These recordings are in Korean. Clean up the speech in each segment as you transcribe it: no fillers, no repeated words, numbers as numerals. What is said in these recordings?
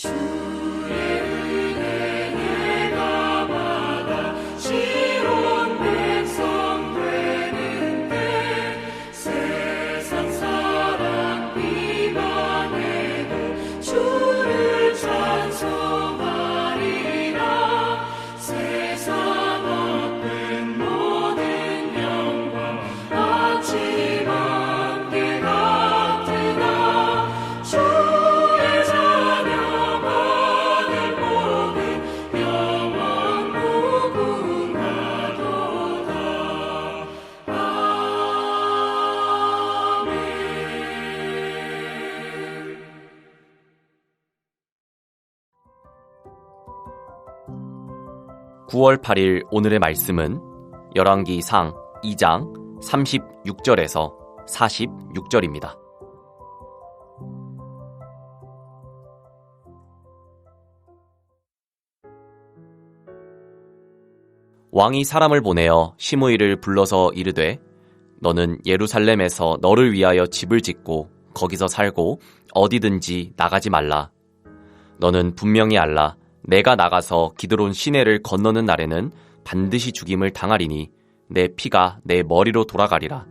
은혜 내가 받아 시온 백성 되는데 세상 사람 비방해도 주를 찬송하리라. 세상 얻는 모든 영광 아침 안개 같으나 주의 자녀 받을 복은 영원 무궁하도다. 아멘. 9월 8일 오늘의 말씀은 열왕기상 2장 36절에서 46절입니다. 왕이 사람을 보내어 시므이를 불러서 이르되 너는 예루살렘에서 너를 위하여 집을 짓고 거기서 살고 어디든지 나가지 말라. 너는 분명히 알라. 내가 나가서 기드론 시내를 건너는 날에는 반드시 죽임을 당하리니 내 피가 내 머리로 돌아가리라.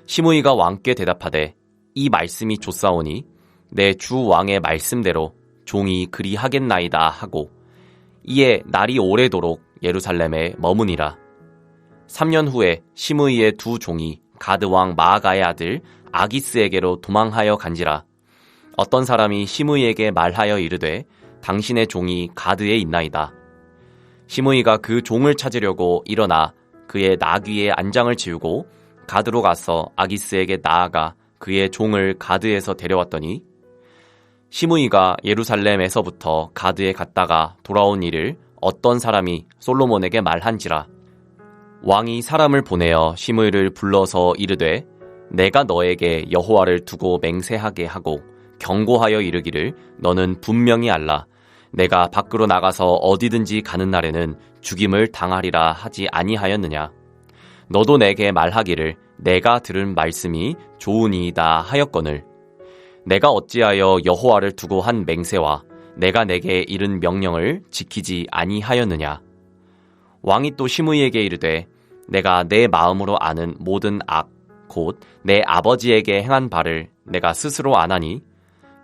시므이가 왕께 대답하되 이 말씀이 좋사오니 내 주 왕의 말씀대로 종이 그리하겠나이다 하고 이에 날이 오래도록 예루살렘에 머무니라. 3년 후에 시므이의 두 종이 가드 왕 마아가의 아들 아기스에게로 도망하여 간지라. 어떤 사람이 시므이에게 말하여 이르되 당신의 종이 가드에 있나이다. 시므이가 그 종을 찾으려고 일어나 그의 나귀의 안장을 지우고 가드로 가서 아기스에게 나아가 그의 종을 가드에서 데려왔더니 시므이가 예루살렘에서부터 가드에 갔다가 돌아온 일을 어떤 사람이 솔로몬에게 말한지라. 왕이 사람을 보내어 시므이를 불러서 이르되 내가 너에게 여호와를 두고 맹세하게 하고 경고하여 이르기를 너는 분명히 알라. 내가 밖으로 나가서 어디든지 가는 날에는 죽임을 당하리라 하지 아니하였느냐. 너도 내게 말하기를 내가 들은 말씀이 좋으니이다 하였거늘 내가 어찌하여 여호와를 두고 한 맹세와 내가 내게 이른 명령을 지키지 아니하였느냐. 왕이 또 시므이에게 이르되 내가 내 마음으로 아는 모든 악 곧 내 아버지에게 행한 바를 내가 스스로 아나니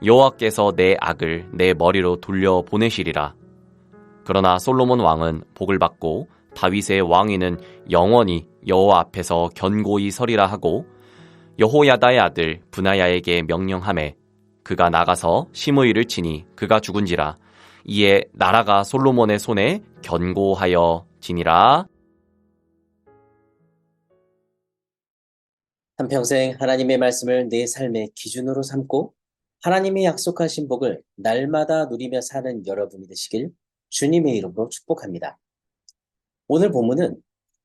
여호와께서 내 악을 내 머리로 돌려 보내시리라. 그러나 솔로몬 왕은 복을 받고 다윗의 왕위는 영원히 여호와 앞에서 견고히 서리라 하고 여호야다의 아들 브나야에게 명령하매 그가 나가서 시므이를 치니 그가 죽은지라. 이에 나라가 솔로몬의 손에 견고하여 지니라. 한평생 하나님의 말씀을 내 삶의 기준으로 삼고 하나님이 약속하신 복을 날마다 누리며 사는 여러분이 되시길 주님의 이름으로 축복합니다. 오늘 본문은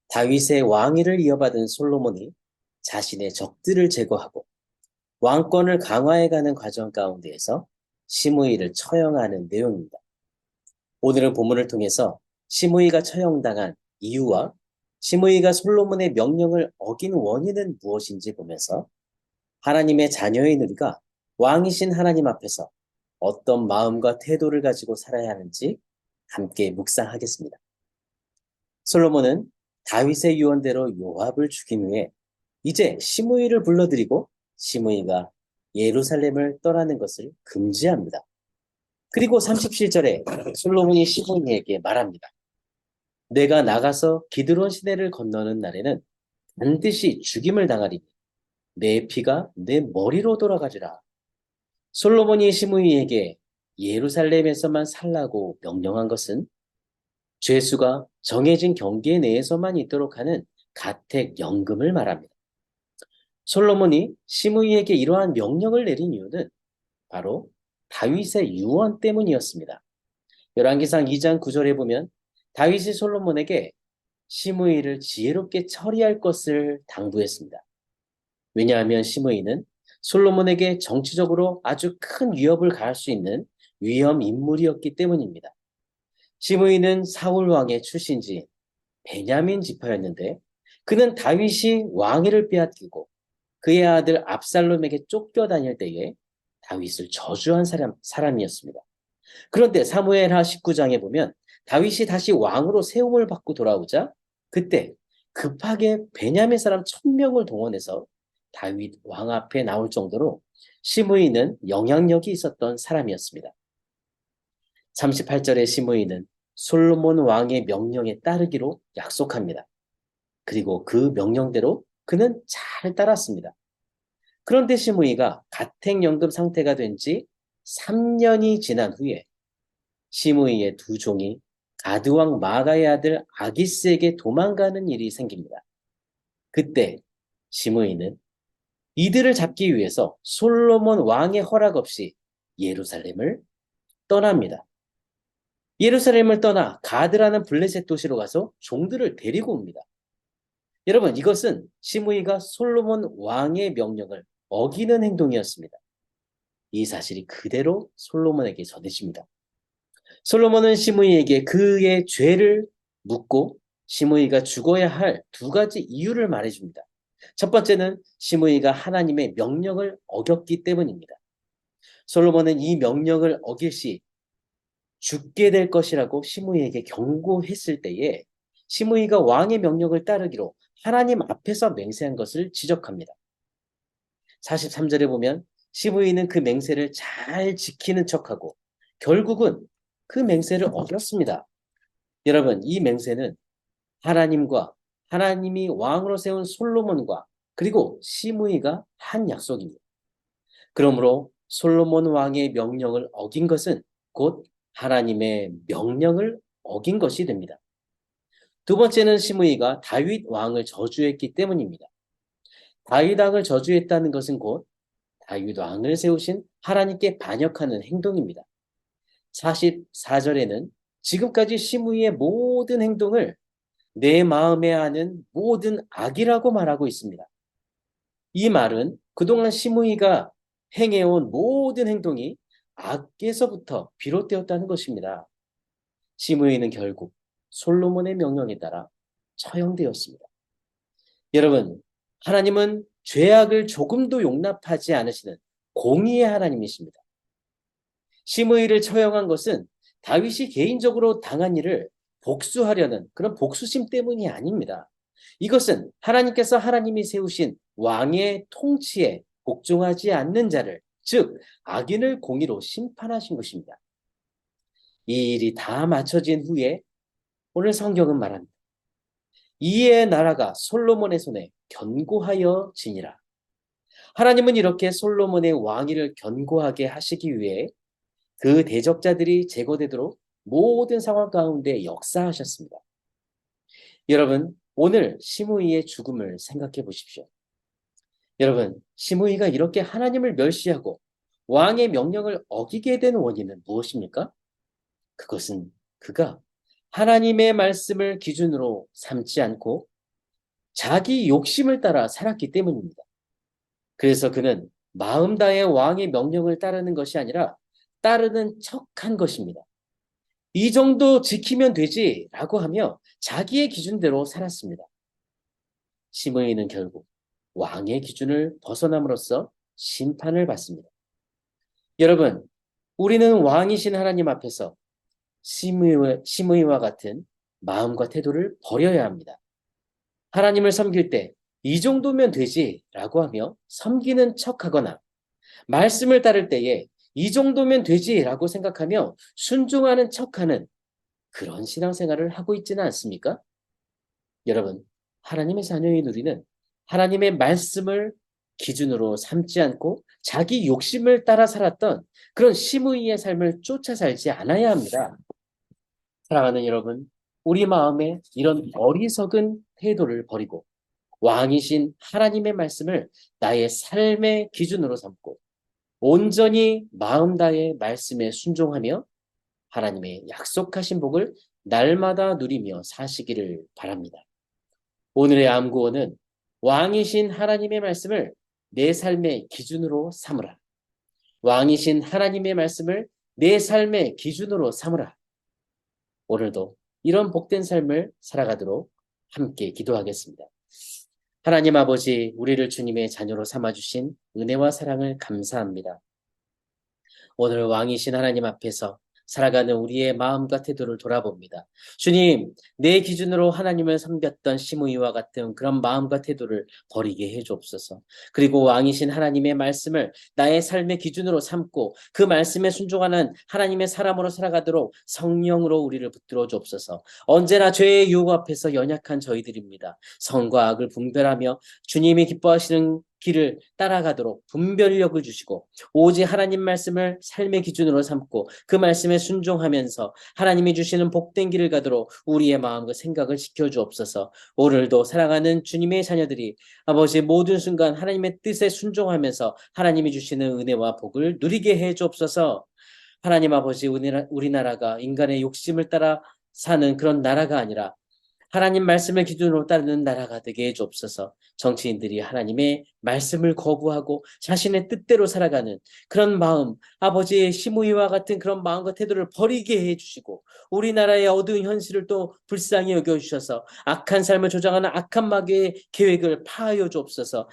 다윗의 왕위를 이어받은 솔로몬이 자신의 적들을 제거하고 왕권을 강화해가는 과정 가운데에서 시므이를 처형하는 내용입니다. 오늘은 본문을 통해서 시므이가 처형당한 이유와 시므이가 솔로몬의 명령을 어긴 원인은 무엇인지 보면서 하나님의 자녀인 우리가 왕이신 하나님 앞에서 어떤 마음과 태도를 가지고 살아야 하는지 함께 묵상하겠습니다. 솔로몬은 다윗의 유언대로 요압을 죽인 후에 이제 시므이를 불러들이고 시므이가 예루살렘을 떠나는 것을 금지합니다. 그리고 37절에 솔로몬이 시므이에게 말합니다. 내가 나가서 기드론 시내를 건너는 날에는 반드시 죽임을 당하리니 내 피가 내 머리로 돌아가리라. 솔로몬이 시므이에게 예루살렘에서만 살라고 명령한 것은 죄수가 정해진 경계 내에서만 있도록 하는 가택연금을 말합니다. 솔로몬이 시므이에게 이러한 명령을 내린 이유는 바로 다윗의 유언 때문이었습니다. 열왕기상 2장 9절에 보면 다윗이 솔로몬에게 시므이를 지혜롭게 처리할 것을 당부했습니다. 왜냐하면 시므이는 솔로몬에게 정치적으로 아주 큰 위협을 가할 수 있는 위험 인물이었기 때문입니다. 시므이는 사울 왕의 출신지 베냐민 지파였는데 그는 다윗이 왕위를 빼앗기고 그의 아들 압살롬에게 쫓겨다닐 때에 다윗을 저주한 사람이었습니다. 그런데 사무엘하 19장에 보면 다윗이 다시 왕으로 세움을 받고 돌아오자 그때 급하게 베냐민 사람 1000명을 동원해서 다윗 왕 앞에 나올 정도로 시므이는 영향력이 있었던 사람이었습니다. 38절의 시므이는 솔로몬 왕의 명령에 따르기로 약속합니다. 그리고 그 명령대로 그는 잘 따랐습니다. 그런데 시므이가 가택연금 상태가 된 지 3년이 지난 후에 시므이의 두 종이 가드왕 마가의 아들 아기스에게 도망가는 일이 생깁니다. 그때 시므이는 이들을 잡기 위해서 솔로몬 왕의 허락 없이 예루살렘을 떠납니다. 예루살렘을 떠나 가드라는 블레셋 도시로 가서 종들을 데리고 옵니다. 여러분, 이것은 시므이가 솔로몬 왕의 명령을 어기는 행동이었습니다. 이 사실이 그대로 솔로몬에게 전해집니다. 솔로몬은 시므이에게 그의 죄를 묻고 시므이가 죽어야 할 두 가지 이유를 말해줍니다. 첫 번째는 시므이가 하나님의 명령을 어겼기 때문입니다. 솔로몬은 이 명령을 어길 시 죽게 될 것이라고 시므이에게 경고했을 때에 시므이가 왕의 명령을 따르기로 하나님 앞에서 맹세한 것을 지적합니다. 43절에 보면 시므이는 그 맹세를 잘 지키는 척하고 결국은 그 맹세를 어겼습니다. 여러분, 이 맹세는 하나님과 하나님이 왕으로 세운 솔로몬과 그리고 시므이가 한 약속입니다. 그러므로 솔로몬 왕의 명령을 어긴 것은 곧 하나님의 명령을 어긴 것이 됩니다. 두 번째는 시므이가 다윗 왕을 저주했기 때문입니다. 다윗 왕을 저주했다는 것은 곧 다윗 왕을 세우신 하나님께 반역하는 행동입니다. 44절에는 지금까지 시므이의 모든 행동을 내 마음에 하는 모든 악이라고 말하고 있습니다. 이 말은 그동안 시므이가 행해온 모든 행동이 악에서부터 비롯되었다는 것입니다. 시므이는 결국 솔로몬의 명령에 따라 처형되었습니다. 여러분, 하나님은 죄악을 조금도 용납하지 않으시는 공의의 하나님이십니다. 시므이를 처형한 것은 다윗이 개인적으로 당한 일을 복수하려는 그런 복수심 때문이 아닙니다. 이것은 하나님께서 하나님이 세우신 왕의 통치에 복종하지 않는 자를, 즉 악인을 공의로 심판하신 것입니다. 이 일이 다 마쳐진 후에 오늘 성경은 말합니다. 이에 나라가 솔로몬의 손에 견고하여지니라. 하나님은 이렇게 솔로몬의 왕위를 견고하게 하시기 위해 그 대적자들이 제거되도록 모든 상황 가운데 역사하셨습니다. 여러분, 오늘 시므이의 죽음을 생각해 보십시오. 여러분, 시므이가 이렇게 하나님을 멸시하고 왕의 명령을 어기게 된 원인은 무엇입니까? 그것은 그가 하나님의 말씀을 기준으로 삼지 않고 자기 욕심을 따라 살았기 때문입니다. 그래서 그는 마음 다해 왕의 명령을 따르는 것이 아니라 따르는 척한 것입니다. 이 정도 지키면 되지라고 하며 자기의 기준대로 살았습니다. 시므이는 결국 왕의 기준을 벗어남으로써 심판을 받습니다. 여러분, 우리는 왕이신 하나님 앞에서 시므이와 같은 마음과 태도를 버려야 합니다. 하나님을 섬길 때 이 정도면 되지라고 하며 섬기는 척하거나 말씀을 따를 때에 이 정도면 되지라고 생각하며 순종하는 척하는 그런 신앙생활을 하고 있지는 않습니까? 여러분, 하나님의 자녀인 우리는 하나님의 말씀을 기준으로 삼지 않고 자기 욕심을 따라 살았던 그런 시므이의 삶을 쫓아 살지 않아야 합니다. 사랑하는 여러분, 우리 마음에 이런 어리석은 태도를 버리고 왕이신 하나님의 말씀을 나의 삶의 기준으로 삼고 온전히 마음 다해 말씀에 순종하며 하나님의 약속하신 복을 날마다 누리며 사시기를 바랍니다. 오늘의 암구원은 왕이신 하나님의 말씀을 내 삶의 기준으로 삼으라. 왕이신 하나님의 말씀을 내 삶의 기준으로 삼으라. 오늘도 이런 복된 삶을 살아가도록 함께 기도하겠습니다. 하나님 아버지, 우리를 주님의 자녀로 삼아주신 은혜와 사랑을 감사합니다. 오늘 왕이신 하나님 앞에서 살아가는 우리의 마음과 태도를 돌아봅니다. 주님, 내 기준으로 하나님을 섬겼던 시므이와 같은 그런 마음과 태도를 버리게 해 주옵소서. 그리고 왕이신 하나님의 말씀을 나의 삶의 기준으로 삼고 그 말씀에 순종하는 하나님의 사람으로 살아가도록 성령으로 우리를 붙들어 주옵소서. 언제나 죄의 유혹 앞에서 연약한 저희들입니다. 선과 악을 분별하며 주님이 기뻐하시는 길을 따라가도록 분별력을 주시고 오직 하나님 말씀을 삶의 기준으로 삼고 그 말씀에 순종하면서 하나님이 주시는 복된 길을 가도록 우리의 마음과 생각을 지켜주옵소서. 오늘도 사랑하는 주님의 자녀들이 아버지 모든 순간 하나님의 뜻에 순종하면서 하나님이 주시는 은혜와 복을 누리게 해 주옵소서. 하나님 아버지 우리나라가 인간의 욕심을 따라 사는 그런 나라가 아니라 하나님 말씀을 기준으로 따르는 나라가 되게 해 주옵소서. 정치인들이 하나님의 말씀을 거부하고 자신의 뜻대로 살아가는 그런 마음, 아버지의 시므이와 같은 그런 마음과 태도를 버리게 해 주시고 우리나라의 어두운 현실을 또 불쌍히 여겨 주셔서 악한 삶을 조장하는 악한 마귀의 계획을 파하여 주옵소서.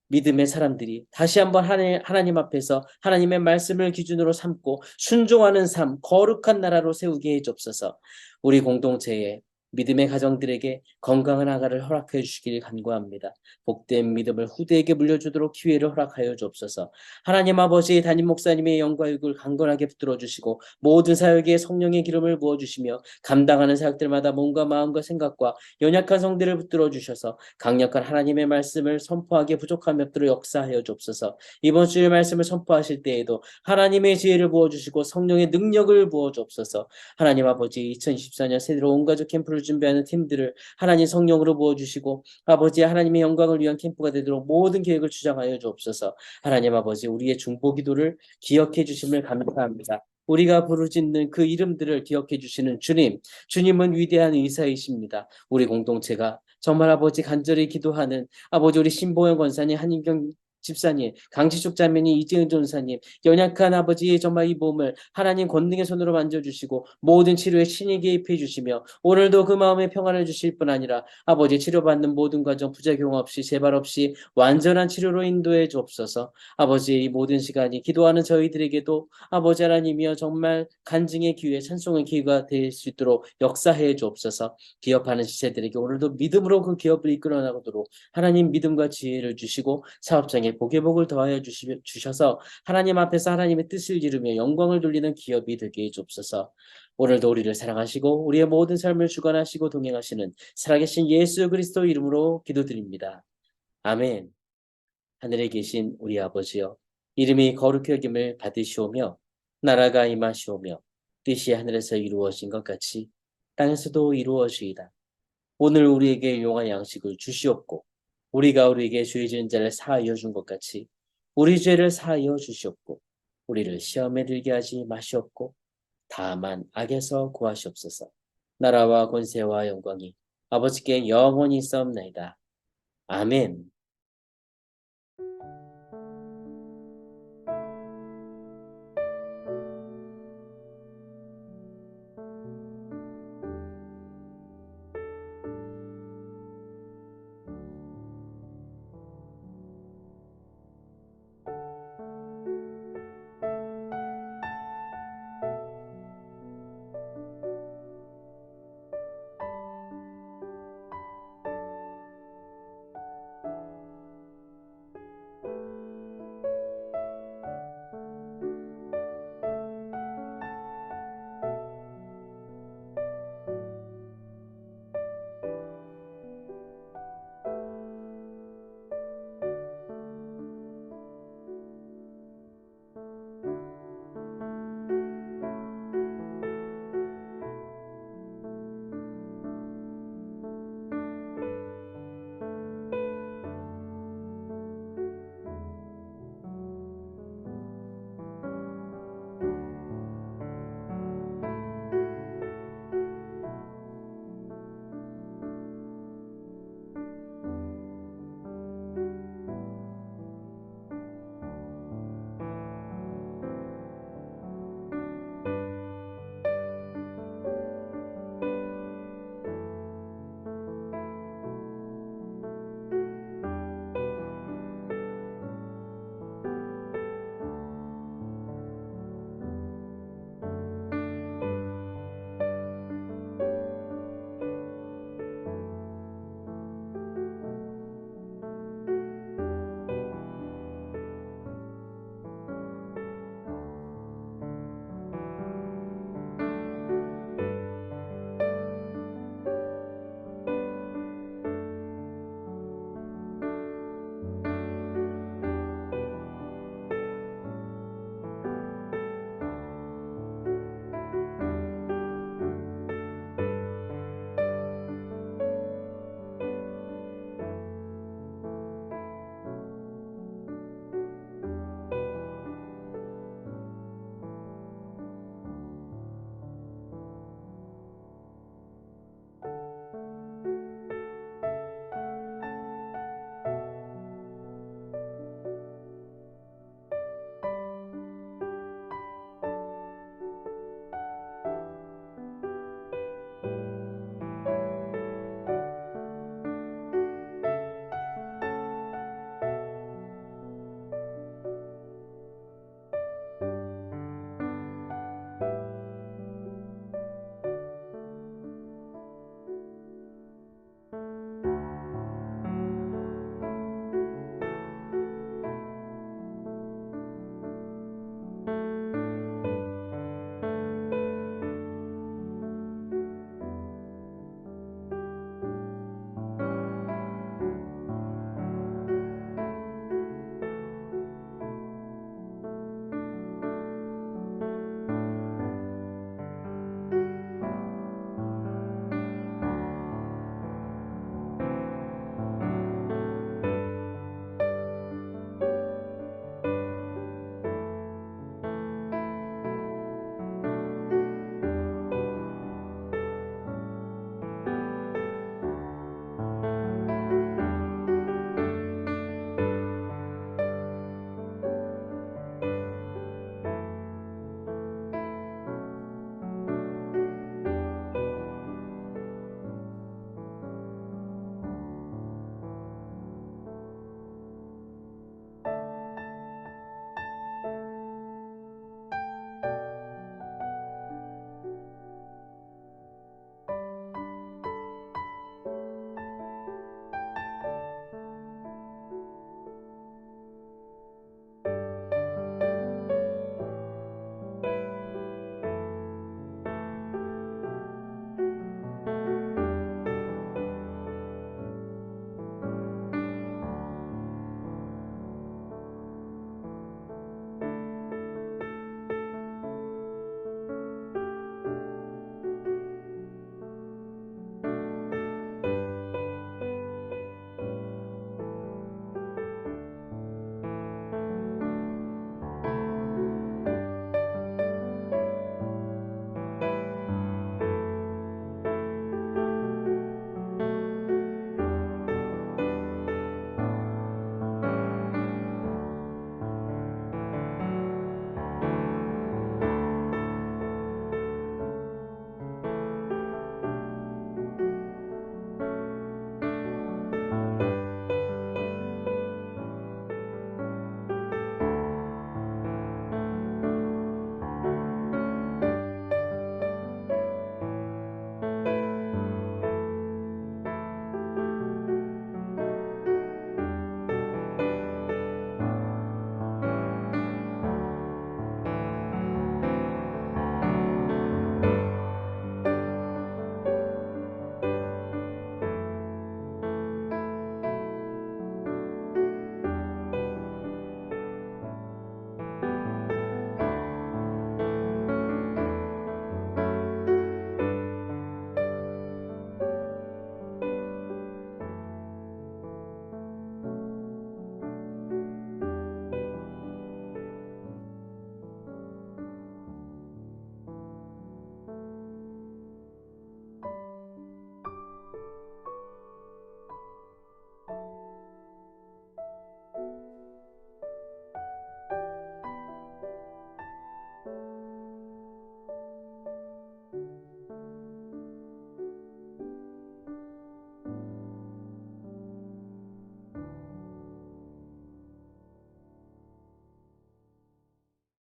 믿음의 사람들이 다시 한번 하나님 앞에서 하나님의 말씀을 기준으로 삼고 순종하는 삶, 거룩한 나라로 세우게 해 주옵소서. 우리 공동체에 믿음의 가정들에게 건강한 아가를 허락해 주시길 간구합니다. 복된 믿음을 후대에게 물려주도록 기회를 허락하여 주옵소서. 하나님 아버지 담임 목사님의 영과 육을 강건하게 붙들어 주시고 모든 사역에 성령의 기름을 부어 주시며 감당하는 사역들마다 몸과 마음과 생각과 연약한 성들을 붙들어 주셔서 강력한 하나님의 말씀을 선포하기에 부족함이 없도록 역사하여 주옵소서. 이번 주의 말씀을 선포하실 때에도 하나님의 지혜를 부어 주시고 성령의 능력을 부어 주옵소서. 하나님 아버지 2024년 세대로 온 가족 캠프를 준비하는 팀들을 하나님 성령으로 부어주시고 아버지 하나님의 영광을 위한 캠프가 되도록 모든 계획을 주장하여 주옵소서. 하나님 아버지 우리의 중보 기도를 기억해 주심을 감사합니다. 우리가 부르짖는 그 이름들을 기억해 주시는 주님, 주님은 위대한 의사이십니다. 우리 공동체가 정말 아버지 간절히 기도하는 아버지 우리 신보영 권사님, 한인경 집사님, 강지숙 자매님, 이재은 전사님, 연약한 아버지의 정말 이 몸을 하나님 권능의 손으로 만져주시고 모든 치료에 신이 개입해 주시며 오늘도 그 마음의 평안을 주실 뿐 아니라 아버지 치료받는 모든 과정 부작용 없이 재발 없이 완전한 치료로 인도해 주옵소서. 아버지 이 모든 시간이 기도하는 저희들에게도 아버지 하나님이여 정말 간증의 기회, 찬송의 기회가 될 수 있도록 역사해 주옵소서. 기업하는 지체들에게 오늘도 믿음으로 그 기업을 이끌어 나가도록 하나님 믿음과 지혜를 주시고 사업장에 복의 복을 더하여 주셔서 하나님 앞에서 하나님의 뜻을 이루며 영광을 돌리는 기업이 되게 해주옵소서. 오늘도 우리를 사랑하시고 우리의 모든 삶을 주관하시고 동행하시는 살아계신 예수 그리스도 이름으로 기도드립니다. 아멘. 하늘에 계신 우리 아버지여, 이름이 거룩히 여김을 받으시오며 나라가 임하시오며 뜻이 하늘에서 이루어진 것 같이 땅에서도 이루어지이다. 오늘 우리에게 용한 양식을 주시옵고 우리가 우리에게 죄 지은 자를 사하여 준 것 같이 우리 죄를 사하여 주시옵고 우리를 시험에 들게 하지 마시옵고 다만 악에서 구하시옵소서. 나라와 권세와 영광이 아버지께 영원히 있사옵나이다. 아멘.